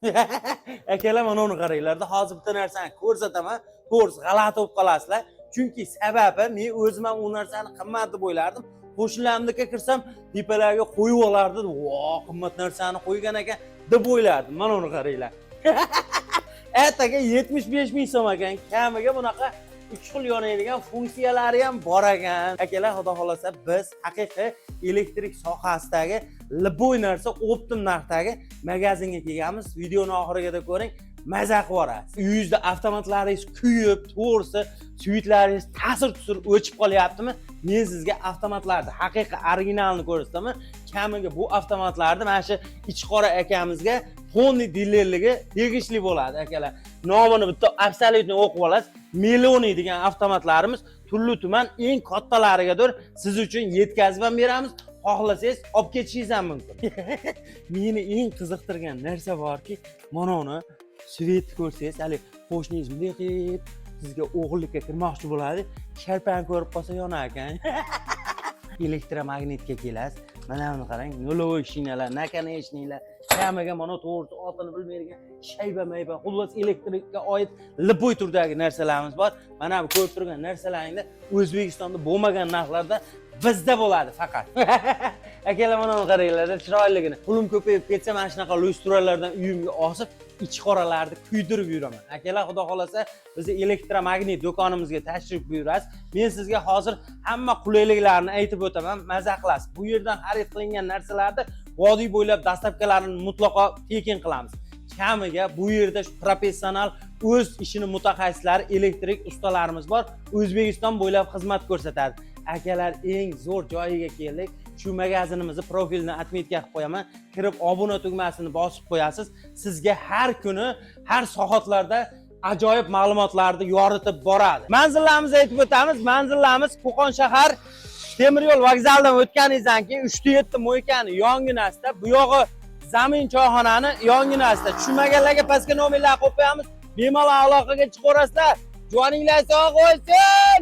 Akalar mana uni qaranglarda, hozir bitta narsani ko'rsataman, to'g'risi g'alati bo'lib qolasizlar. Chunki sababi men o'zim ham u narsani qimmat deb o'ylardim. Qo'shnilarimnikiga kirsam, tepalarga qo'yib olardi. "Vo, qimmat narsani qo'ygan ekan" deb o'ylardim. Mana uni qaranglar. Ataga 75 ming so'm ekan. Kamiga bunaqa 3 xil yonadigan funksiyalari ham bor ekan. Akalar, xudo xolasa biz haqiqiy elektrik sohasidagi liboy narsa optim narxdagi magazinga kelganmiz. Videoni oxiriga ko'ring. Maza qilib borasiz. Uyingizda avtomatlaringiz kuyib, to'g'risi, suyitlaringiz ta'sir o'chib qolyaptimi? Men sizga avtomatlarni haqiqiy originalini ko'rsataman. Kamiga bu avtomatlarni mana shu Ichqora akamizga Honda dilerligi tegishli bo'ladi, akalar. Nomini bitta absolyutni o'qib olasiz. Meloni degan avtomatlarimiz turli-tuman eng kattalarigadir siz uchun yetkazib ham beramiz. Xohlasangiz olib ketishingiz ham mumkin. Meni eng qiziqtirgan narsa borki, mana uni svet ko'rsangiz, hali qo'shningiz bunday qilib sizga o'g'illikka kirmoqchi bo'ladi, sharpani ko'rib qolsa yonar ekan. Elektromagnitga kelasiz. Mana buni qarang, nolovoy shinalar, nakonechniklar, kamiga mana to'g'risi otini bilmaydigan shayba-mayba, xullas elektrikka oid liboy turdagi narsalarimiz bor. Mana bu ko'rib turgan narsalaringda O'zbekistonda bo'lmagan narxlarda bizda bo'ladi faqat. Akalar, mana buni qaranglar, chiroyligini. Pulim ko'payib ketsa, mana shunaqa lustralardan uyimga osib, ichqoralarni kuydirib yuraman. Akalar, xudo xolasa, bizni elektromagnit do'konimizga tashrif buyurasiz. Men sizga hozir hamma qulayliklarni aytib o'taman, maza qilasiz. Bu yerdan xarid qilingan narsalarni vodiy bo'ylab dastlabkilarini mutlaqo tekin qilamiz. Kamiga bu yerda professional o'z ishini mutaxassislari, elektrik ustalarimiz bor. O'zbekiston bo'ylab xizmat ko'rsatadi. Akalar, eng zo'r joyiga keldik. Shu magazinimizni profilini atmetga qilib qo'yaman. Kirib obuna tugmasini bosib qo'yasiz. Sizga har kuni, har soatlarda ajoyib ma'lumotlarni yoritib boradi. Manzillarimizni aytib o'tamiz. Manzillarimiz Qo'qon shahar temir yo'l vokzalidan o'tganingizdan keyin 3-7 mo'ykani yonginasida, bu yog'i zamin choyxonani yonginasida. Tushunmaganlarga pastga nomerlar qo'yib qo'yamiz. Bemalol aloqaga chiqaverasizlar. Joninglar sog' bo'lsin.